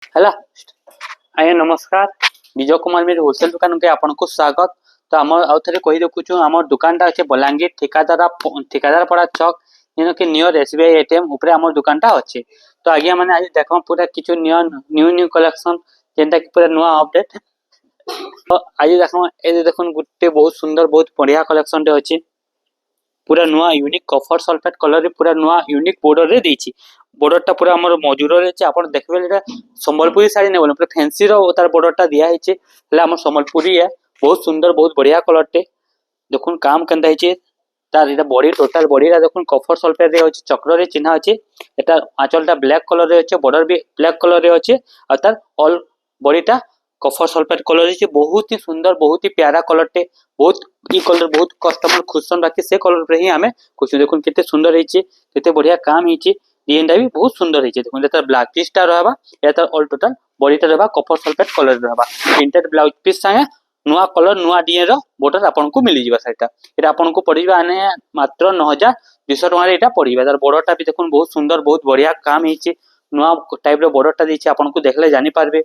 ହେଲା। ଆଜ୍ଞା ନମସ୍କାର, ବିଜୟ କୁମାର ମିର ହୋଲସେଲ दुकान के आपको स्वागत। तो आम आउ थे कही देखु आम दुकानटा अच्छे बलांगीर ठिकादार पड़ा चौक जेन कि नियर एसबीआई एटीएम ऊपर आम दुकानटा अच्छे। तो आज्ञा मैंने आज देख पूरा किछु न्यू न्यू कलेक्शन जेनटा कि पूरा नुआ अपडेट। तो आज देख गोटे बहुत सुंदर बहुत बढ़िया कलेक्शन टे अच्छे। पूरा नुआ यूनिक कफर सल्फेट कलर पूरा नुआ यूनिक बॉर्डर रे देछि। बॉर्डरटा पूरा हमर मजूर रे छै। आपण देखबे एटा संबलपुरी साड़ी ने बोले पूरा फैंसी रो तार बॉर्डरटा दिया है हला हमर संबलपुरी है। बहुत सुंदर बहुत बढ़िया कलर टे देखुन काम केनता है तार एटा बॉडी टोटल बॉडी रा देखुन कफर सल्फेट रे अछि चक्र रे चिन्ह अछि। एटा आंचलटा ब्लैक कलर रे अछि बॉर्डर भी ब्लैक कलर रे अछि और तार ऑल बॉडीटा कफर सल्फेट कलर रे बहुत ही सुंदर बहुत ही प्यारा कलर टे। बहुत ई कलर बहुत कस्टमर खुशन बाकी से कलर पे ही हमें कुछ देखुन केते सुंदर हेछि केते बढ़िया काम हेछि। डिजाइन भी बहुत सुंदर हेछि देखुन एटा ब्लैक पीसटा रहबा एटा ऑल टोटल बॉडीटा रहबा कफर सल्फेट कलर रहबा। प्रिंटेड ब्लाउज पीस संगे नुआ कलर नुआ डिजाइन रो बॉर्डर आपनको मिली जिबा। साइटा एटा आपनको पड़िबा आने मात्र 9200 टका रे एटा पड़िबा। तार बॉर्डरटा भी देखुन बहुत सुंदर बहुत बढ़िया काम हेछि नुआ टाइप रो बॉर्डरटा देछि आपनको देखले जानि पारबे।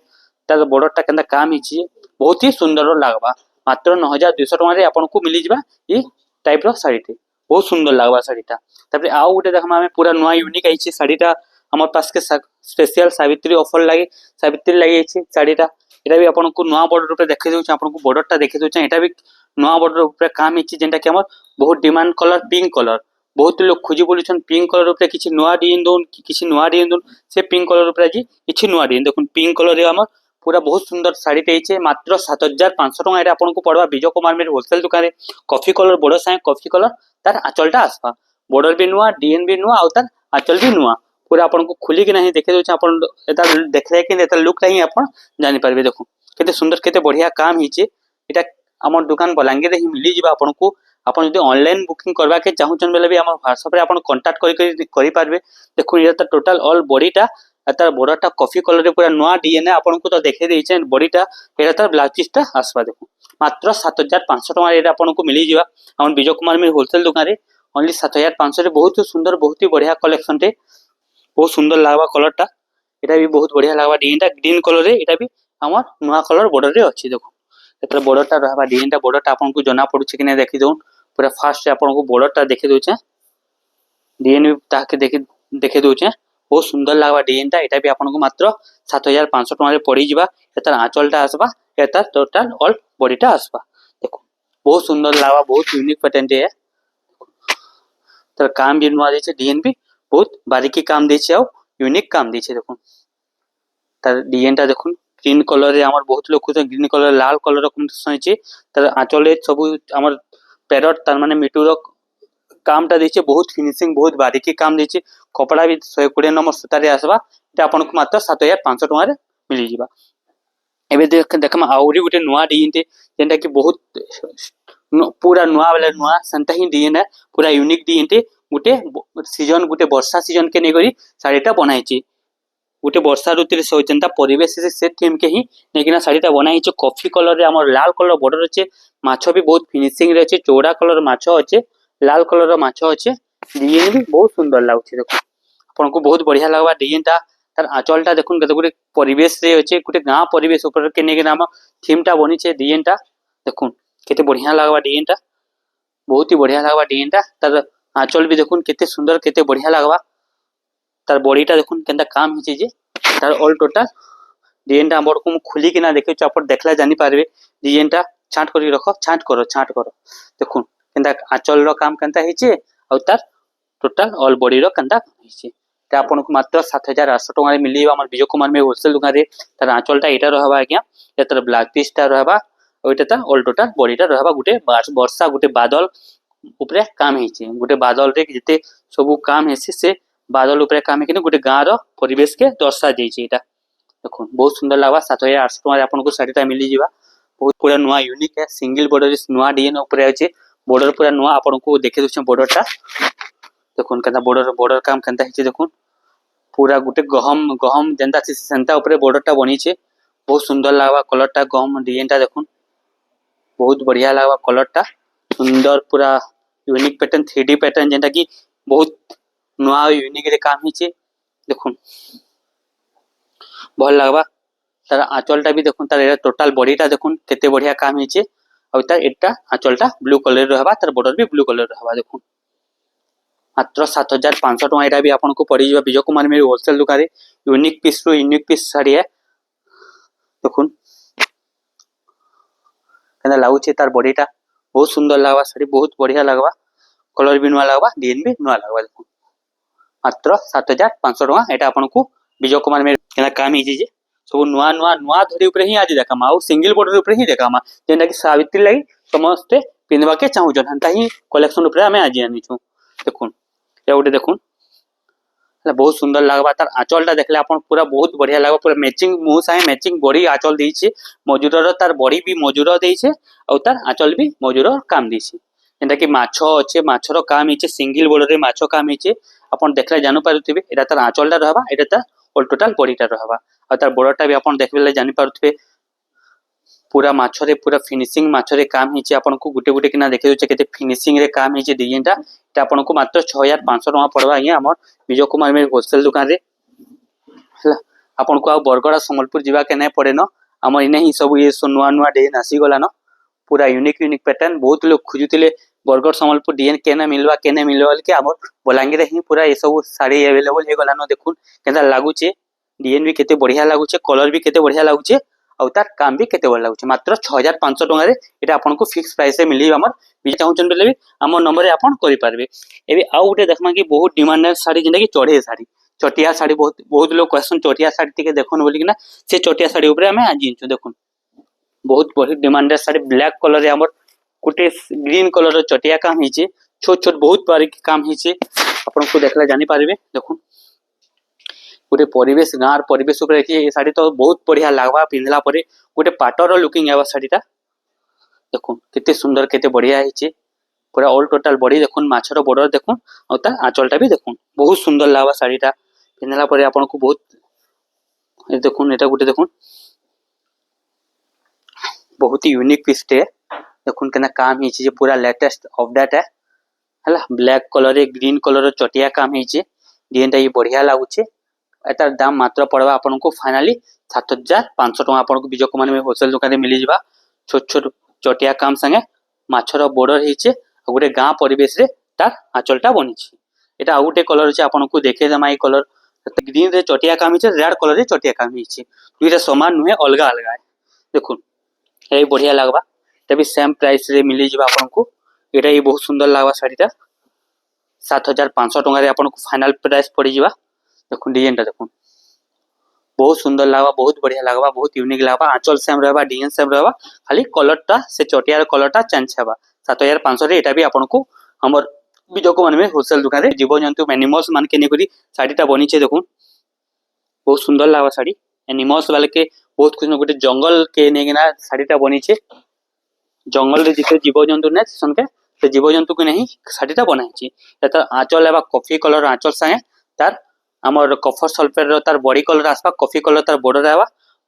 तार बॉर्डरटा केनता काम हेछि बहुत ही सुंदर लागबा। मात्र 9200 टका रे आपनको मिली जिबा ई टाइप रो साड़ीटे बहुत सुंदर लागबा साड़ीटा। तापर आउ गुटे देखमा हमें पूरा नुआ यूनिक आइछि साड़ीटा हमर पास के स्पेशल सावित्री ऑफर लागि सावित्री लागि आइछि साड़ीटा। एटा भी आपनको नुआ बॉर्डर ऊपर देखै देउ आपनको बॉर्डरटा देखै देउ एटा भी नुआ बॉर्डर ऊपर काम हेछि जेंटा कि हमर बहुत डिमांड कलर पिंक कलर। बहुत लोग खोजी बोलुछन पिंक कलर ऊपर किछि नुआ डिजाइन दोन किछि नुआ डिजाइन दोन से पिंक कलर ऊपर आज किछि नुआ डिजाइन देखुन पिंक कलर रे हमर पूरा बहुत सुंदर साड़ी टे मात्र 7500 टका आपको पड़वा। विजय कुमार मेरे होलसेल दुकान कॉफी कलर बॉर्डर साए कॉफी कलर तार आंचलटा आसपा बॉर्डर भी नुआ डीएन भी नुआ और तार आंचल भी नुआ पूरा आपको खुली कि नहीं देखे दउछ आपन एता देखले कि एता लुक नहीं आपन जानि पारबे। देखो केते सुंदर केते बढ़िया काम हिचे एटा हमर दुकान बलांगीर रे ही मिली जिबा आपनको। आपन यदि ऑनलाइन बुकिंग करबा के चाहूचन बेले भी हमर व्हाट्सएप रे आपन कांटेक्ट करि पारबे। देखो ये टोटल ऑल बॉडीटा तार बॉर्डरटा कॉफी कलर रे पूरा नुआ डीएनए आपनको तो देखे देइछन बॉडीटा एटा तार ब्लाउज पीसटा आसबा। देखो मात्र 7500 टका एटा आपनको मिली जिबा हमर विजय कुमार में होलसेल दुकान रे ओनली 7500 रे बहुत ही सुंदर बहुत ही बढ़िया कलेक्शन टे बहुत सुंदर लागबा कलरटा। एटा भी बहुत बढ़िया लागबा डिजाइनटा ग्रीन कलर रे एटा भी हमर नुआ कलर बॉर्डर रे अछि। देखो एतर बॉर्डरटा रहबा डिजाइनटा बॉर्डरटा आपनको जना पडुछि कि नै देखि दउन पूरा फास्ट से आपनको बॉर्डरटा देखि दउछ डिजाइन भी ताके देखि दउछ बहुत सुंदर लागबा डिजाइनटा। एटा भी आपनको मात्र 7500 टका रे पड़ी जिबा। एतर आंचलटा आसबा एतर टोटल ऑल बॉडीटा आसबा। देखो बहुत सुंदर लागबा बहुत यूनिक पैटर्न है। तर काम भी नुआ देछे डिजाइन भी बहुत बारीकी काम देछे और यूनिक काम देछे। देखो तर डिजाइनटा देखुन ग्रीन कलर रे हमर बहुत लोग खुद ग्रीन कलर लाल कलर कॉम्बिनेशन छै। तर आंचल सब हमर पैरट तार माने मिटूर कामटा देछे बहुत फिनिशिंग बहुत बारीकी काम देछे। कपड़ा भी 120 नंबर सूता रे आसबा एटा आपनको मात्र 7500 टका रे मिली जिबा। एबे देखमा आउरी गुटे नुआ डिजाइन टे जेंटा कि बहुत पूरा नुआ वाला नुआ संता ही डिजाइन है पूरा यूनिक डिजाइन टे गुटे सीजन गुटे वर्षा सीजन के नेगरी साड़ीटा बनाइछि। गुटे वर्षा ऋतु रे जेंता परिवेश से थीम के ही नेकिना साड़ीटा बनाइछि। कॉफी कलर रे हमर लाल कलर बॉर्डर अछि माछो भी बहुत फिनिशिंग रे अछि चौड़ा कलर माछो अछि लाल कलर रो माछो अछि डिजाइन भी बहुत सुंदर लागुछि। देखो आपनको बहुत बढ़िया लागबा डिजाइनटा तार आंचलटा देखुन कते गुटे परिवेश रे अछि गुटे गांव परिवेश ऊपर के नेके नाम थीमटा बनी छै डिजाइनटा देखुन केते बढ़िया लागबा डिजाइनटा बहुत ही बढ़िया लागबा डिजाइनटा। तार आंचल भी देखुन केते सुंदर केते बढ़िया लागबा। तार बॉडीटा देखुन केनता काम हिचे जे तार ऑल टोटल डिजाइनटा हमर को खुली कि ना देखे छ आप देखला जानि पारबे। डिजाइनटा छांट करी रखो छांट करो देखुन केनता आंचल रो काम केनता हिचे और तार टोटल ऑल बॉडी रो केनता हिचे ता आपनको मात्र 7800 टका रे मिलिबा हमर विजय कुमार में होलसेल दुकान रे। तार आंचलटा एटा रहबा आज्ञा एतर ब्लैक पीसटा रहबा ओइटा ता ऑल टोटल बॉडीटा रहबा गुटे वर्षा गुटे बादल ऊपरे काम हिचे गुटे बादल रे जते सब काम हेसी से बादल ऊपरे काम है कि गुटे गां रो परिवेश के दर्शा देछि। एटा देखो बहुत सुंदर लागबा 7800 टका रे आपनको साड़ीटा मिली जिबा। बहुत पूरा नुआ यूनिक है सिंगल बॉर्डर नुआ डिजाइन ऊपरे अछि बॉर्डर पूरा नुआ आपनको देखे दोछ बॉर्डरटा देखुन केनता बॉर्डर काम केनता हिचे देखुन पूरा गुटे गहम गहम जेंता से सेंता ऊपरे बॉर्डरटा बनी छे बहुत सुंदर लागबा कलरटा गहम डिजाइनटा देखुन बहुत बढ़िया लागबा कलरटा सुंदर पूरा यूनिक पैटर्न 3D पैटर्न जेंटा कि बहुत नुआ यूनिक रे काम हिचे देखुन भल लगवा। तार आंचलटा भी देखुन, तार टोटाल बॉडीटा देखुन केते बढ़िया काम हिचे। और तार एटा आंचलटा ब्लू कलर रहबा, तार बॉर्डर भी ब्लू कलर रहबा। देखुन मात्र 7500 टका एटा भी आपन को पड़ी जबा विजय कुमार मेरी होलसेल दुकान रे। यूनिक पीस रो यूनिक पीस साड़ी है। देखुन केना लागुचे तार बॉडीटा, बहुत सुंदर लागबा साड़ी, बहुत बढ़िया लागबा। कलर भी नुआ लागबा, डिजाइन भी नुआ लागबा। देखुन मात्र 7500 टका एटा आपन को विजय कुमार मेरी केना काम हिचे जे सब नुआ नुआ नुआ धरी ऊपर ही आज देखामा और सिंगल बॉर्डर ऊपर ही देखामा, जेंटा कि सावित्री लागि समस्त पिनवा के चाहू जन हंता ही कलेक्शन ऊपर हमें आज आनी छु। देखुन या उठे देखुन बहुत सुंदर लागबा। तार आंचलटा देखले आपन पूरा बहुत बढ़िया लागबा। पूरा मैचिंग मुंह साहे मैचिंग बॉडी आंचल देइछे। मजूरर तार बॉडी भी मजूर देइछे और तार आंचल भी मजूर काम देइछे। जेंटा कि माछो अच्छे, माछरो काम हिचे, सिंगल बॉर्डर रे माछो काम हिचे। आपन देखले जानु पारुथिबे एटा तार आंचलटा रहबा, एटा तार ऑल टोटल बॉडीटा रहबा। और तार बॉर्डरटा भी आपन देखले जानि पारुथिबे पूरा माछरे पूरा फिनिशिंग माछरे काम हिचे। आपन को गुटे गुटे किना देखे दोचे केते फिनिशिंग रे काम हिचे डिजाइनटा। एटा आपन को मात्र 6500 टका पड़वा। ये हमर विजय कुमार मेरी होलसेल दुकान रे हला। आपन को आ बरगड़ा संबलपुर जीवा के नै पड़े न। हमर इने ही सब ये नुआ नुआ डिजाइन आसी गला न। पूरा यूनिक यूनिक पैटर्न बहुत लोग खोजुतिले बरगड़ संबलपुर डिजाइन केना मिलवा के हमर बलांगीर ही पूरा ये सब साड़ी अवेलेबल हे गला न। देखुन केना लागुचे, डिजाइन भी केते बढ़िया लागुचे, कलर भी केते बढ़िया लागुचे और तार काम भी केते बढ़िया लागुचे। मात्र 6500 टका रे एटा आपन को फिक्स प्राइस रे मिली। हमर भी चाहउचन बेले भी हमर नंबर रे आपन करि पारबे। एबे आ उठे देखमा कि बहुत डिमांड साड़ी जेंटा कि चढ़े साड़ी, चटिया साड़ी बहुत बहुत लोग क्वेश्चन चटिया साड़ी टिके देखन बोली कि ना से चटिया साड़ी ऊपर हमें आज जिंचु। देखुन बहुत बहुत डिमांडेड साड़ी ब्लैक कलर रे हमर गुटे ग्रीन कलर रो चटिया काम हिचे। छोट छोट बहुत बारीक काम हिचे, आपन को देखला जानि पारिबे। देखुन गुटे परिवेश गाँर परिवेश ऊपर देखि ए साड़ी तो बहुत बढ़िया लागबा। पिंधला परे गुटे पाटर लुकिंग आवा साड़ीटा। देखुन केते सुंदर केते बढ़िया हिचे। पूरा ऑल टोटल बॉडी देखुन, माछरो बॉर्डर देखुन और ता आंचलटा भी देखुन बहुत सुंदर लागबा साड़ीटा। पिंधला परे आपन को बहुत ए देखुन एटा गुटे देखुन बहुत ही यूनिक पीस टे। देखुन केना काम हिचे जे पूरा लेटेस्ट अपडेट है हला। ब्लैक कलर रे ग्रीन कलर रो चटिया काम हिचे। डिजाइनटा ही बढ़िया लागुचे। एतार दाम मात्र पड़वा आपन को फाइनली 7500 टका आपन को विजय कुमार में होलसेल दुकान रे मिली जिबा। छोट छोट चटिया काम संगे माछर बॉर्डर हिचे और गुटे गाँ परिवेश रे तार आंचलटा बनिछि। एटा आ गुटे कलर छै आपन को देखे जमा ई कलर ग्रीन रे चटिया काम हिचे, रेड कलर रे चटिया काम हिचे। दुइटा समान नुहे अलगा अलगा है। देखुन ए बढ़िया लागबा। एटा भी सेम प्राइस रे मिली जिबा आपन को। एटा ही बहुत सुंदर लागबा साड़ीटा। 7500 टका रे आपन को फाइनल प्राइस पड़ी जिबा। देखुन डिजाइनटा देखुन बहुत सुंदर लागबा, बहुत बढ़िया लागबा, बहुत यूनिक लागबा। आंचल सेम रहबा, डिजाइन सेम रहबा, खाली कलरटा से चटियार कलरटा चेंज हेबा। 7500 रे एटा भी आपन को हमर विजय कुमार में होलसेल दुकान रे जीव जंतु एनिमल्स मान के नेकरी साड़ीटा बनी छे। देखुन बहुत सुंदर लागबा साड़ी। एनिमल्स वाले के बहुत कुछ न गुटे जंगल के नेगिना साड़ीटा बनी छे। जंगल रे जिते जीव जंतु ने सनके से जीव जंतु के नहीं साड़ीटा बनाई छी। एता आंचल एबा कॉफी कलर आंचल संगे तार हमर कफर सल्फेट रो तार बॉडी कलर आसबा, कॉफी कलर तार बॉर्डर आबा।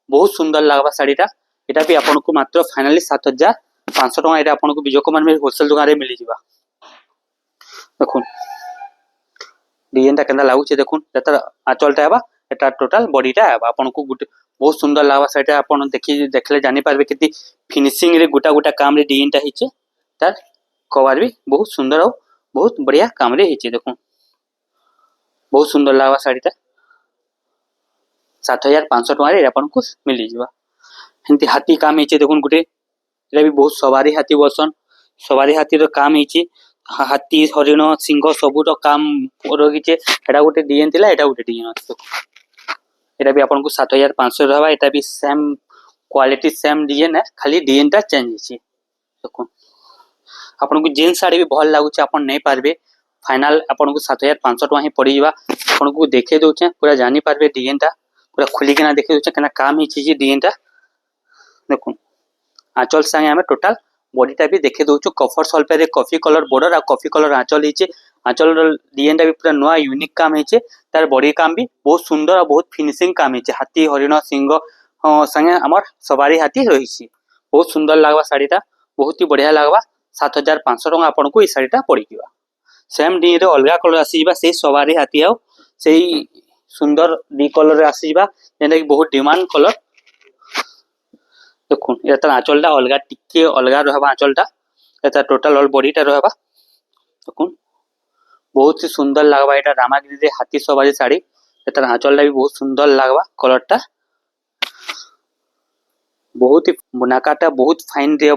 बहुत सुंदर लागबा साड़ीटा। एटा भी आपन को मात्र फाइनली 7500 टका एटा आपन को विजय कुमार में होलसेल दुकान रे मिली जिबा। देखुन डिजाइनटा केनता लागुचे देखुन। एतार आंचलटा आबा, एटा टोटल बॉडीटा आबा। आपन को गुटे बहुत सुंदर लागबा साड़ीटा। आपन देखले जानि पारबे केति फिनिशिंग रे गुटा गुटा काम रे डिजाइनटा हिचे। तार कवर भी बहुत सुंदर और बहुत बढ़िया काम रे हिचे। देखुन बहुत सुंदर लागबा साड़ीटा। 7500 टका रे आपन को मिली जिबा। हिंती हाथी काम हिचे। देखुन गुटे एटा भी बहुत सवारी हाथी बसन, सवारी हाथी रो काम हिचे। हाथी हरिण सिंह सबु रो काम रहिचे। एटा गुटे डिजाइन थिला, एटा गुटे डिजाइन अछि। एटा भी आपन को 7500 रहबा। एटा भी सेम क्वालिटी सेम डिजाइन है, खाली डिजाइनटा चेंज हिचे। देखुन आपन को जेन साड़ी भी भल लागुचे आपन नै पारबे। फाइनल आपन को 7500 टका ही पड़ी जिबा। आपन को देखे दोचे पूरा जानि पारबे डिजाइनटा। पूरा खुली के ना देखे दोचे केना काम हिचे जे डिजाइनटा। देखुन आंचल संगे हमें टोटल बॉडीटा भी देखे दोछु। कफर सल्फेट रे कॉफी कलर बॉर्डर आ कॉफी कलर आंचल हिचे। आंचल डिजाइनटा भी पूरा नया यूनिक काम हिचे। तार बॉडी काम भी बहुत सुंदर और बहुत फिनिशिंग काम हिचे। हाथी हरिण सिंह संगे हमर सवारी हाथी रहिछि। बहुत सुंदर लागबा साड़ीटा, बहुत ही बढ़िया लागबा। 7500 टका आपन को ई साड़ीटा पड़ी जिबा। सेम डिजाइन रे अलगा कलर आसी जिबा। से सवारी हाथी आउ सेही सुंदर दी कलर आसीबा जेना कि बहुत डिमांड कलर देखुन या तार आंचलटा अलगा टिके अलगा रहबा आंचलटा एता टोटल ऑल बॉडीटा रहबा देखुन बहुत ही सुंदर लागबा एटा रामागिरी रे हाथी सवारी साड़ी एतार आंचलटा भी बहुत सुंदर लागबा कलरटा बहुत ही बुनाकाटा बहुत फाइन रे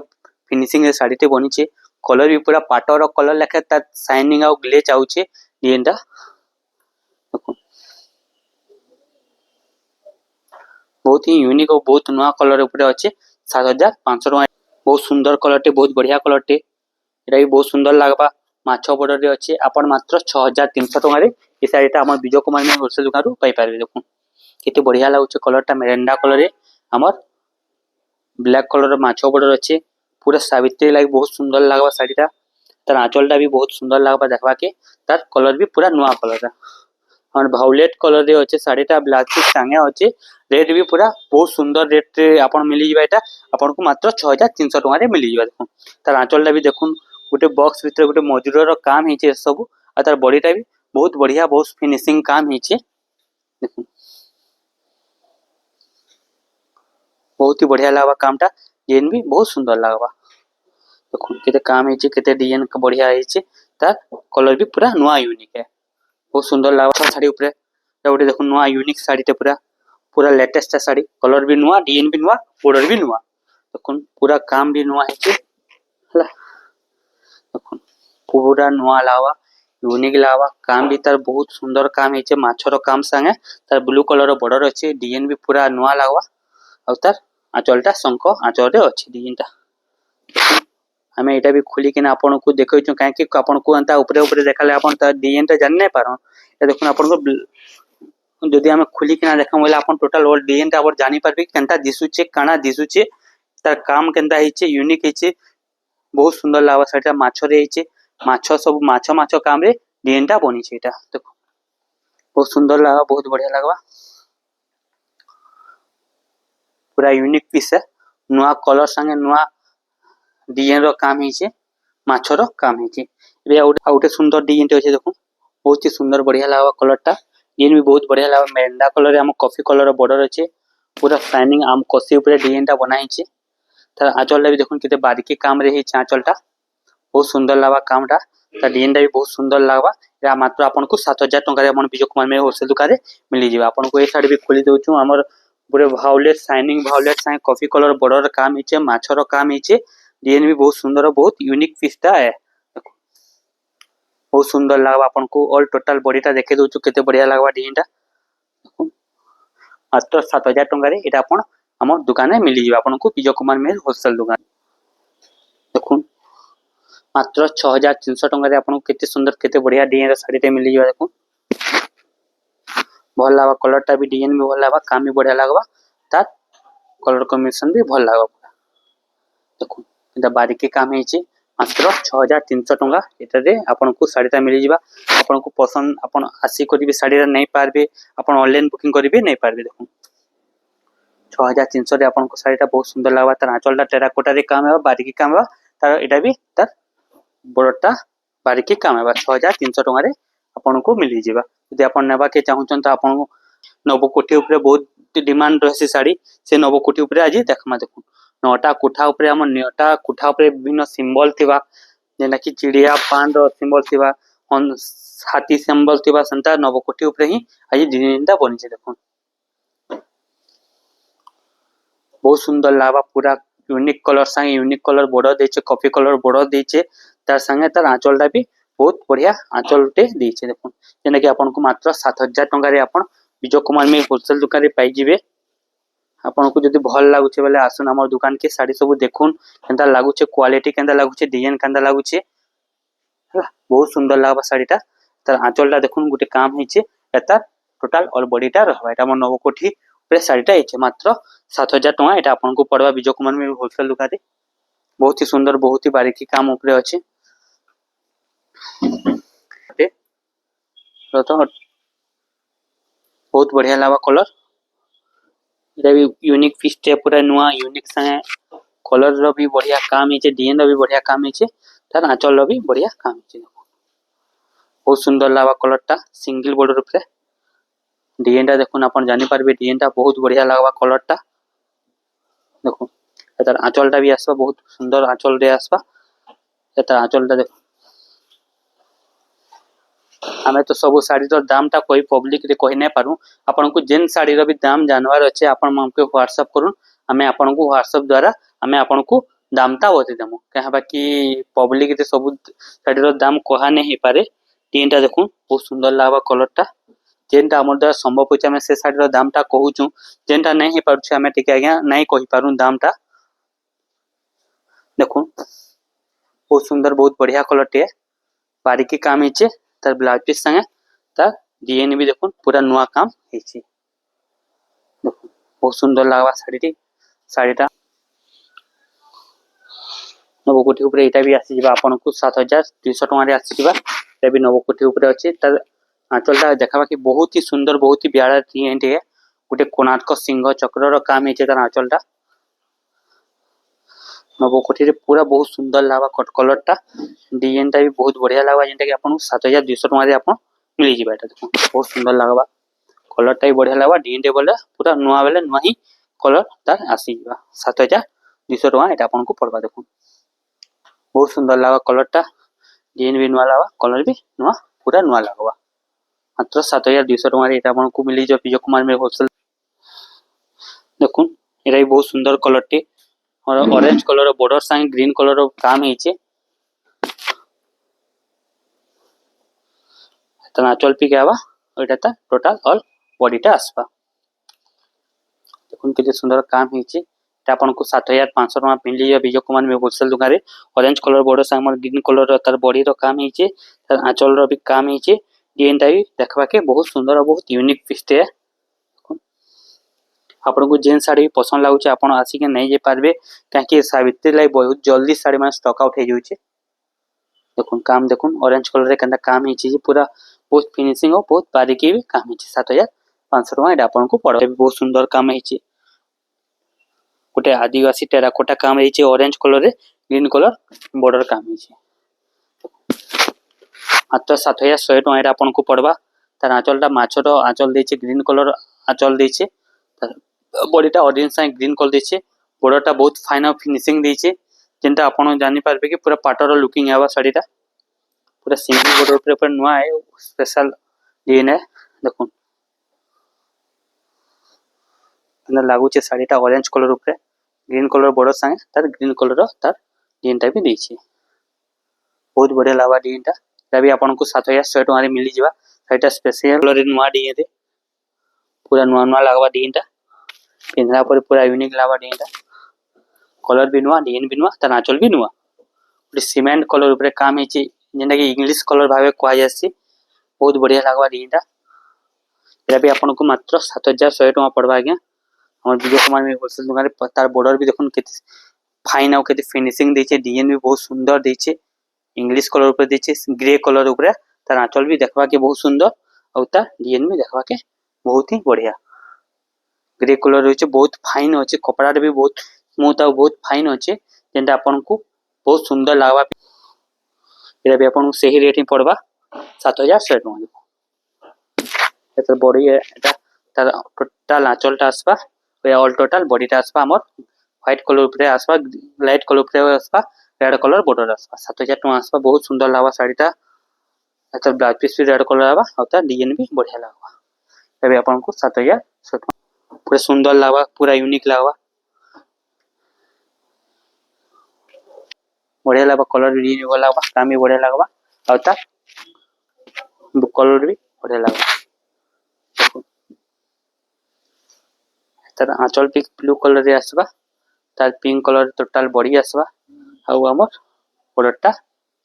फिनिशिंग रे साड़ी टे बनिचे कलर भी पूरा पाटर कलर लेखे ता शाइनिंग आ ग्लेज आउचे डिजाइनटा बहुत ही यूनिक और बहुत नया कलर ऊपर अच्छे 7500 टका बहुत सुंदर कलर टे बहुत बढ़िया कलर टे एटा भी बहुत सुंदर लागबा माछ बॉर्डर रे अच्छे आपण मात्र 6300 टका रे ए साड़ीटा हमर विजय कुमार में होलसेल दुकान रु पाई पारबे देखुन केते बढ़िया लागुचे कलरटा मेरेंडा कलर रे हमर ब्लैक कलर माछ बॉर्डर अच्छे पूरा सावित्री लाग बहुत सुंदर लागबा साड़ीटा तार आंचलटा भी बहुत सुंदर लागबा देखबा के तार कलर भी पूरा नया कलर और वायलेट कलर रे अच्छे साड़ीटा ब्लैक टांगे अच्छे रेट भी पूरा बहुत सुंदर रेट रे आपण मिली जिबा एटा आपण को मात्र 6300 टका रे मिली जिबा देखुन तार आंचलटा भी देखुन गोटे बॉक्स भीतर गोटे मजूरर काम हिचे सब आ तार बॉडीटा भी बहुत बढ़िया बहुत फिनिशिंग काम हिचे देखुन बहुत ही बढ़िया लागबा कामटा जेन भी बहुत सुंदर लागबा देखुन केते काम हिचे केते डिजाइन का बढ़िया हिचे तार कलर भी पूरा नया यूनिक है बहुत सुंदर लागबा साड़ी ऊपर गोटे देखुन नया यूनिक साड़ीटे पूरा पूरा लेटेस्ट साड़ी कलर भी नुआ डिजाइन भी नुआ बॉर्डर भी नुआ देखुन पूरा काम भी नुआ है हला देखुन पूरा नुआ लावा यूनिक लावा काम भी तार बहुत सुंदर काम है माछर काम संगे तार ब्लू कलर बॉर्डर अच्छे डिजाइन भी पूरा नुआ लागवा और तार आंचलटा शंख आंचल रे अच्छे डिजाइनटा हमें एटा भी खोली किना आपन को देखैछु काहे कि आपन को अंता ऊपर ऊपर देखाले आपन तार डिजाइनटा जान नै पारो ए देखुन आपन को जदि हमें खोली किना देखम बोले आपन टोटल ऑल डिजाइनटा आबर जानि पारबे केनता दिसुचे काना दिसुचे तार काम केनता हिचे यूनिक हिचे बहुत सुंदर लागबा साइडटा माछ रे हिचे माछ सब माछ माछ काम रे डिजाइनटा बनी छे एटा देखो बहुत सुंदर लागबा बहुत बढ़िया लागबा पूरा यूनिक पीस है नुआ कलर संगे नुआ डिजाइन रो काम हिचे माछ रो काम हिचे बे आउटे सुंदर डिजाइन टे होचे देखो बहुत ही सुंदर बढ़िया लागबा कलरटा डिजाइन भी बहुत बढ़िया लागबा मेंडा कलर हम कॉफी कलर बॉर्डर अच्छे पूरा शाइनिंग आम कॉफी ऊपर डिजाइनटा बना हिचे तार आंचलटा भी देखुन केते बारीकी काम रे हिचे आंचलटा बहुत सुंदर लागबा कामटा तार डिजाइनटा भी बहुत सुंदर लागबा या मात्र आपन को 7000 टका रे हमन विजय कुमार में होलसेल दुकान रे मिली जिबा आपन को ए साड़ी भी खोली देउछु हमर पूरे वायलेट शाइनिंग वायलेट संगे कॉफी कलर बॉर्डर काम हिचे माछरो काम हिचे डिजाइन भी बहुत सुंदर और बहुत यूनिक पीसटा है बहुत सुंदर लागबा आपन को ऑल टोटल बॉडीटा देखे दोछु केते बढ़िया लागबा डिजाइनटा मात्र 7000 टका रे एटा आपन हमर दुकान रे मिली जिबा आपन को विजय कुमार में होलसेल दुकान देखुन मात्र 6300 टका रे आपन को केते सुंदर केते बढ़िया डिजाइन साड़ी टे मिली जिबा देखुन भल लागबा कलरटा भी डिजाइन भी भल लागबा काम भी बढ़िया लागबा तार कलर कॉम्बिनेशन भी भल लागबा देखुन एटा बारीकी काम हिचे मात्र 6300 टका एटा रे आपन को साड़ीटा मिली जिबा आपन को पसंद आपन आसी करिवे साड़ीरा नै पारबे आपन ऑनलाइन बुकिंग करिवे नै पारबे देखुन 6300 रे आपन को साड़ीटा बहुत सुंदर लागबा तार आंचलटा टेराकोटा रे काम है बारीकी काम है तार एटा भी तार बड़टा बारीकी काम है 6300 टका रे आपन को मिली जिबा यदि आपन नेबा के चाहुचन त आपन को नवकोठी ऊपर बहुत डिमांड रहसी साड़ी से नवकोठी ऊपर आज देखमा देखुन नौटा कोठा ऊपर हम नौटा कोठा ऊपर विभिन्न सिंबल थिबा जेना कि चिड़िया पान रो सिंबल थिबा हाथी सिंबल थिबा संता नवकोठी ऊपर ही आज डिजाइनटा बनि छे देखुन बहुत सुंदर लागबा पूरा यूनिक कलर संगे यूनिक कलर बॉर्डर देछे कॉफी कलर बॉर्डर देछे तार संगे तार आंचलटा भी बहुत बढ़िया आंचलटे देछे देखुन जेना कि आपन को मात्र 7000 टका रे आपन विजय कुमार में होलसेल दुकान रे पाई जिवे आपन को जदी भल लागुचे बोले आसुन हमर दुकान के साड़ी सब देखुन केनता लागुचे क्वालिटी केनता लागुचे डिजाइन केनता लागुचे हला बहुत सुंदर लागबा साड़ीटा तार आंचलटा देखुन गुटे काम हिचे एता टोटल ऑल बॉडीटा रहबा एटा हमर नवकोठी ऊपर साड़ीटा हिचे मात्र 7000 टका एटा आपन को पड़वा विजय कुमार में होलसेल दुकान रे बहुत ही सुंदर बहुत ही बारीकी काम ऊपर अछि तो बहुत बढ़िया लागबा कलर एटा भी यूनिक पीस टे पूरा नुआ यूनिक संगे कलर रो भी बढ़िया काम हिचे डिजाइन रो भी बढ़िया काम हिचे तार आंचल रो भी बढ़िया काम हिचे बहुत सुंदर लागबा कलरटा सिंगल बॉर्डर ऊपर डिजाइन टा देखुन अपन जानि पारबे डिजाइन टा बहुत बढ़िया लागबा कलर टा देखो एतार आंचल टा भी आसबा बहुत सुंदर आंचल रे आसबा एतार आंचल टा देखो हमें तो सब साड़ी रो दाम टा कोई पब्लिक रे कहि नै पारू आपन को जेन साड़ी रो भी दाम जानवर अछि आपन हमके व्हाट्सएप करूँ हमें आपन को व्हाट्सएप द्वारा हमें आपन को दाम टा बते देमु कहे बाकी पब्लिक रे सब साड़ी रो दाम कहा नै हे पारे तीन टा देखो बहुत सुंदर लागबा कलर टा जेनटा हमर द्वारा संभव होचे हमें से साड़ी रो दाम टा कहूचू जेनटा नै हे पारुछे हमें टिके आज्ञा नै कहि पारू दाम टा देखो बहुत सुंदर बहुत बढ़िया कलर टे बारीकी काम हिचे तार ब्लाउज पीस संगे तार डिजाइन भी देखो पूरा नुआ काम हिचे देखो बहुत सुंदर लागबा साड़ीटा नवकोटी ऊपर एटा भी आसी जिबा आपन को 7200 टका रे आसी जिबा एटा भी नवकोटी ऊपर अछि तार आंचलटा देखाबा कि बहुत ही सुंदर बहुत ही प्यारा डिजाइन टे गोटे कोणार्क सिंह चक्र रो काम हिचे तार आंचलटा नवकोटी रे पूरा बहुत सुंदर लागबा कट कलरटा डिजाइन टा भी बहुत बढ़िया लागबा जेंटा कि आपन 7200 टका रे आपन मिली जिबा एटा देखो बहुत सुंदर लागबा कलरटा भी बढ़िया लागबा डिजाइन टे बोले पूरा नुआ बेले नुआ ही कलर तार आसी जिबा 7200 टका एटा आपन को पड़बा देखो बहुत सुंदर लागबा कलरटा डिजाइन भी नुआ लागबा कलर भी नुआ पूरा नुआ लागबा मात्र 7200 टका रे एटा आपन को मिली जो विजय कुमार में होलसेल देखुन एटा भी बहुत सुंदर कलर टे और ऑरेंज कलर बॉर्डर संग ग्रीन कलर काम हिचे तना चल पी गयाबा ओइटा ता टोटल ऑल बॉडीटा आसबा देखुन केते सुंदर काम हिचे एटा आपन को 7500 टका मिली जो विजय कुमार में होलसेल दुकान रे ऑरेंज कलर बॉर्डर संग हमर ग्रीन कलर तार बॉडी रो काम हिचे तार आंचल रो भी काम हिचे डिजाइन टा भी देखबा के बहुत सुंदर और बहुत यूनिक पीस टे आपन को जेन साड़ी पसंद लागुचे आपन आसी के नै जे पारबे काहे सावित्री लाई बहुत जल्दी साड़ी में स्टॉक आउट हो जाउचे देखुन काम देखुन ऑरेंज कलर रे कंदा काम हिचे पूरा बहुत फिनिशिंग और बहुत बारीकी भी काम हिचे 7500 टका एटा आपन को पड़े बहुत सुंदर काम हिचे गोटे आदिवासी टेराकोटा काम हिचे ऑरेंज कलर रे ग्रीन कलर बॉर्डर काम हिचे मात्र 7100 टका एटा आपन को पड़बा तार आंचलटा माछरो आंचल देचे ग्रीन कलर आंचल देचे बॉडीटा ऑरेंज साइ ग्रीन कलर देचे बॉर्डरटा बहुत फाइन और फिनिशिंग देचे जेंटा आपन जानि पारबे कि पूरा पाटर लुकिंग आवा साड़ीटा पूरा सिंगल बॉर्डर ऊपर नुआ है स्पेशल डिजाइन है देखो अंदर लागू छे साड़ीटा ऑरेंज कलर ऊपर ग्रीन कलर बॉर्डर संगे तार ग्रीन कलर तार डिजाइनटा भी देछि बहुत बढ़िया लागबा डिजाइनटा तभी आपन को 7100 टका रे मिली जिबा साड़ीटा स्पेशल कलर नुआ डिजाइन रे पूरा नुआ नुआ लागबा डिजाइनटा पिंजरा पर पूरा यूनिक लागबा डिजाइनटा कलर भी नुआ डिजाइन भी नुआ तार आंचल भी नुआ पूरा सीमेंट कलर ऊपर काम हिचे जेंटा कि इंग्लिश कलर भाबे कोआ जासी बहुत बढ़िया लागबा डिजाइनटा एरा भी आपन को मात्र 7100 टका पड़बा आज्ञा हमर विजय कुमार में होलसेल दुकान रे तार बॉर्डर भी देखुन केते फाइन और केते फिनिशिंग देचे डिजाइन भी बहुत सुंदर देचे इंग्लिश कलर ऊपर देचे ग्रे कलर ऊपर तार आंचल भी देखबा के बहुत सुंदर और तार डिजाइन भी देखबा के बहुत ही बढ़िया ग्रे कलर होचे बहुत फाइन होचे कपड़ा रे भी बहुत स्मूथ और बहुत फाइन होचे जेंटा आपन को बहुत सुंदर लागबा एरा भी आपन सही रेट ही पड़बा 7100 टका एतर बॉडी एटा तार टोटल आंचलटा आसबा या ऑल टोटल बॉडीटा आसबा हमर व्हाइट कलर ऊपर आसबा लाइट कलर ऊपर आसबा रेड कलर बॉर्डर आसबा 7000 टका आसबा बहुत सुंदर लागबा साड़ीटा एतर ब्लाउज पीस भी रेड कलर आबा और तार डिजाइन भी बढ़िया लागबा तबे आपन को 7100 टका पूरा सुंदर लागबा पूरा यूनिक लागबा बढ़िया लागबा कलर भी डिजाइन वाला लागबा काम भी बढ़िया लागबा और तार कलर भी बढ़िया लागबा तार आंचल भी ब्लू कलर रे आसबा तार पिंक कलर टोटल बॉडी आसबा और हमर प्रोडक्टटा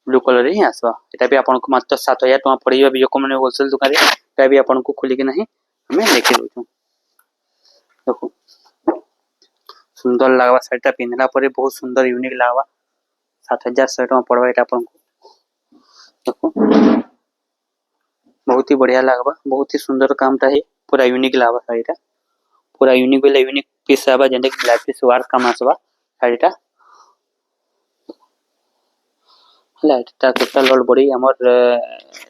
ब्लू कलर ही आसबा एटा भी आपन को मात्र 7000 टका पड़िबा विजय कुमार होलसेल दुकान रे एटा भी आपन को खोली के नहीं हमें लेके दोछु देखो सुंदर लागबा साड़ीटा पिनला परे बहुत सुंदर यूनिक लागबा 7100 टका पड़बा एटा आपन को देखो बहुत ही बढ़िया लागबा बहुत ही सुंदर कामटा है पूरा यूनिक लागबा साड़ीटा पूरा यूनिक बेले यूनिक पीस आबा जेंटा कि ब्लैक पीस वार काम आसबा साड़ीटा लाइटटा टोटल ऑल बॉडी हमर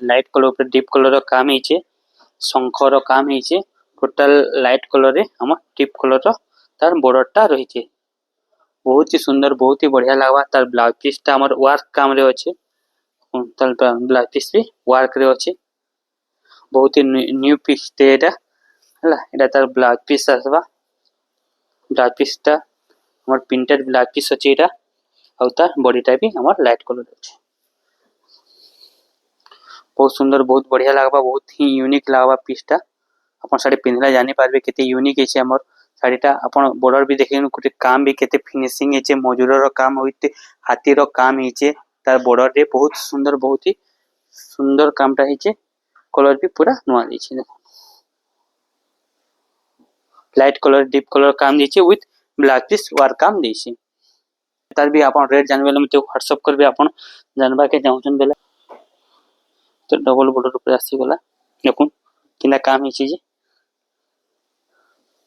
लाइट कलर ऊपर डीप कलर काम हिचे शंखर काम हिचे टोटल लाइट कलर रे हम टिप कलर रो तार बॉर्डरटा रही छे। बहुत ही सुंदर बहुत ही बढ़िया लागबा। तार ब्लाउज पीसटा हमर वर्क काम रे अछि। तार ब्लाउज पीस भी वर्क रे अछि। बहुत ही न्यू पीस ते एटा हला। एटा तार ब्लाउज पीस आसबा। ब्लाउज पीसटा हमर प्रिंटेड ब्लाउज पीस अछि एटा। और तार बॉडीटा भी हमर लाइट कलर अछि। बहुत सुंदर बहुत बढ़िया लागबा। बहुत ही यूनिक लागबा पीसटा। अपन साड़ी पिनहला जानि पारबे केते यूनिक अछि हमर साड़ीटा। अपन बॉर्डर भी देखिन कुटे काम भी केते फिनिशिंग हेचे। मजूर रो काम होइते हाथी रो काम हेचे। तार बॉर्डर रे बहुत सुंदर बहुत ही सुंदर कामटा हेचे। कलर भी पूरा नुआ देछि। देखो लाइट कलर डीप कलर काम देछि विथ ब्लैक पीस वर्क काम देछि। तार भी अपन रेट जानबे ले मते व्हाट्सएप करबे। अपन जानबा के चाहछन बेले तो डबल बॉर्डर ऊपर आसी गला। देखो किना काम हेछि जे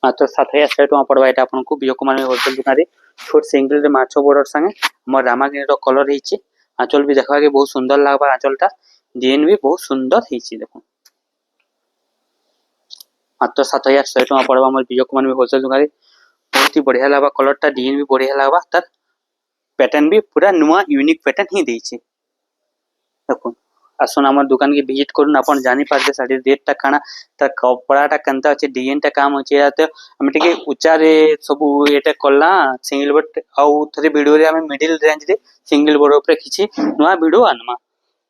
मात्र 7000 टका पड़बा। एटा आपन को विजय कुमार होलसेल दुकान रे छोट सिंगल रे माछो बॉर्डर संगे हमर रामागिरी रो कलर हेछि। आंचल भी देखबा के बहुत सुंदर लागबा। आंचलटा डिजाइन भी बहुत सुंदर हेछि। देखो मात्र 7100 टका पड़बा हमर विजय कुमार होलसेल दुकान रे। बहुत ही बढ़िया लागबा। कलरटा डिजाइन भी बढ़िया लागबा। तार पैटर्न भी पूरा नुआ यूनिक पैटर्न ही देछि। देखो आसन हमर दुकान के विजिट करून अपन जानि पारबे साड़ी रेटटा काना त कपड़ाटा केनता अछि डिजाइनटा काम अछि। त हम टिके ऊंचा रे सब एटा कला सिंगल बट आउ थरे वीडियो रे हम मिडिल रेंज रे सिंगल बॉर्डर ऊपर खिची नुआ वीडियो आनमा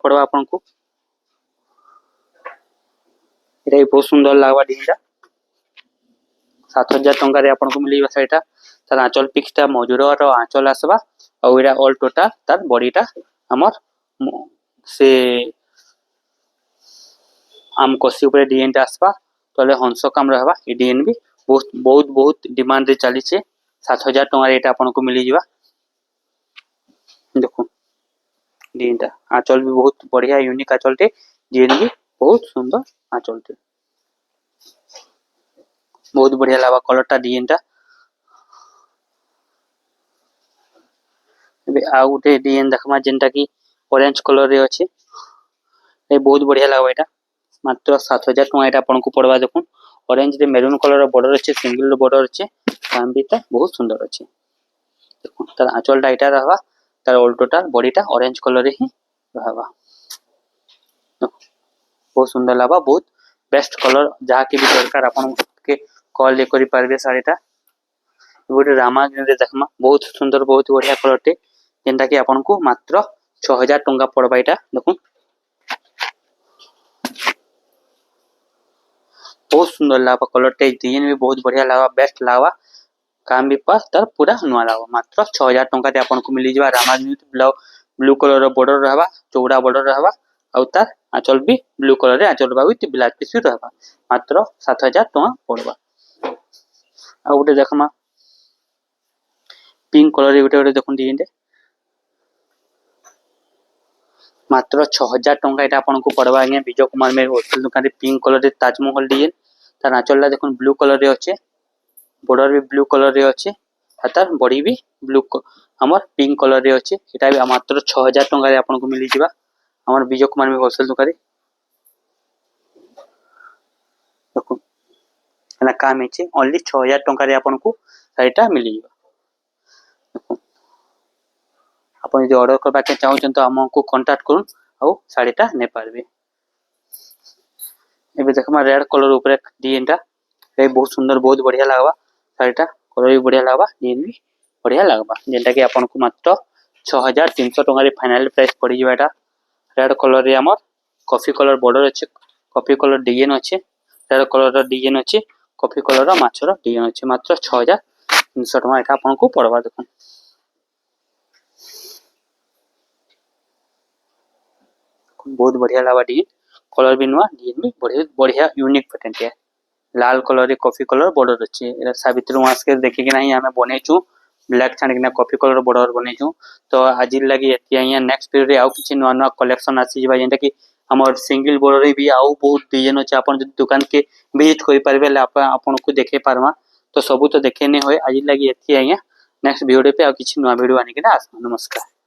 पड़वा आपन को। एटा बहुत सुंदर लागबा डिजाइनटा। 7000 टका रे आपन को मिलीबा साड़ीटा। तार आंचल पिक्सटा मजूर रो आंचल आसबा। और एटा ऑल टोटल तार बॉडीटा हमर से आम कसी ऊपर डिजाइनटा आसबा। तले हंस काम रहबा। ए डिजाइन भी बहुत बहुत बहुत डिमांड रे चली छे। 7000 टका रे एटा आपन को मिली जिबा। देखो डिजाइनटा आंचल भी बहुत बढ़िया यूनिक आंचल टे। डिजाइन भी बहुत सुंदर आंचल टे। बहुत बढ़िया लागबा कलरटा डिजाइनटा। एबे आ उटे डिजाइन देखमा जेनटा की ऑरेंज कलर रे अछि। ए बहुत बढ़िया लागबा। एटा मात्र 7000 टका एटा आपन को पड़बा। देखो ऑरेंज रे मेरून कलर रो बॉर्डर अछि। सिंगल रो बॉर्डर अछि। काम भी ता बहुत सुंदर अछि। देखो तार आंचलटा एटा रहबा। तार ऑल टोटल बॉडीटा ऑरेंज कलर रे ही रहबा। बहुत सुंदर लागबा। बहुत बेस्ट कलर जहा के भी दरकार आपन के कॉल ले करि पारबे साड़ीटा। गोटे रामागिरी रे देखमा बहुत सुंदर बहुत बढ़िया कलर टे जेनटा कि आपन को मात्र 6000 टका पड़बा। एटा देखो बहुत सुंदर लागबा कलर टे। डिजाइन भी बहुत बढ़िया लागबा बेस्ट लागबा। काम भी पास तार पूरा नुआ लागबा। मात्र 6000 टका रे आपन को मिली जिबा। रामागिरी ब्लू कलर रो बॉर्डर रहबा। चौड़ा बॉर्डर रहबा। और तार आंचल भी ब्लू कलर रे आंचल बा विथ ब्लैक पीस भी रहबा। मात्र 7000 टका पड़बा। आ उटे देखमा पिंक कलर रे उटे देखुन डिजाइन रे मात्र 6000 टका एटा आपन को पड़बा। आगे विजय कुमार में होलसेल दुकान रे पिंक कलर रे ताजमहल डिजाइन। तार आंचलला देखुन ब्लू कलर रे अछि। बॉर्डर भी ब्लू कलर रे अछि। आ तार बॉडी भी ब्लू हमर पिंक कलर रे अछि। एटा भी मात्र 6000 टका रे आपन को मिली जिबा। हमर विजय कुमार में होलसेल दुकान रे देखो एना काम हेछि। ओनली 6000 टका रे आपन को साइटा मिली जिबा। अपन जे ऑर्डर करबा के चाहछन तो हमको कांटेक्ट करूँ और साड़ीटा ने पारबे। एबे देखमा रेड कलर ऊपर डिजाइनटा ए बहुत सुंदर बहुत बढ़िया लागबा। साड़ीटा कलर भी बढ़िया लागबा। डिजाइन भी बढ़िया लागबा। जेनटा कि आपन को मात्र 6300 टका रे फाइनल प्राइस पड़ी जिबा। एटा रेड कलर रे हमर कॉफी कलर बॉर्डर अछि। कॉफी कलर डिजाइन अछि। रेड कलर रो डिजाइन अछि। कॉफी कलर रो माछरो डिजाइन अछि। मात्र 6300 टका एटा आपन को पड़बा। देखो बहुत बढ़िया लागबा। डिजाइन कलर भी नुआ डिजाइन भी बढ़िया बढ़िया यूनिक पैटर्न टे। लाल कलर रे कॉफी कलर बॉर्डर अछि। एरा सावित्री मास के देखि कि नाही हमें बनेचू ब्लैक छान के कॉफी कलर बॉर्डर बनेचू। तो आज लगी एति आइया नेक्स्ट वीडियो रे आउ किछि नुआ नुआ कलेक्शन आसी जिबा। जेनटा कि हमर सिंगल बॉर्डर रे भी आउ बहुत डिजाइन अछि। आपन जदि दुकान के विजिट करि पारबे ले आपन को देखे पारमा। तो सबु तो देखे ने होय। आज लगी एति आइया नेक्स्ट वीडियो पे आउ किछि नुआ वीडियो आनि के आस। नमस्कार।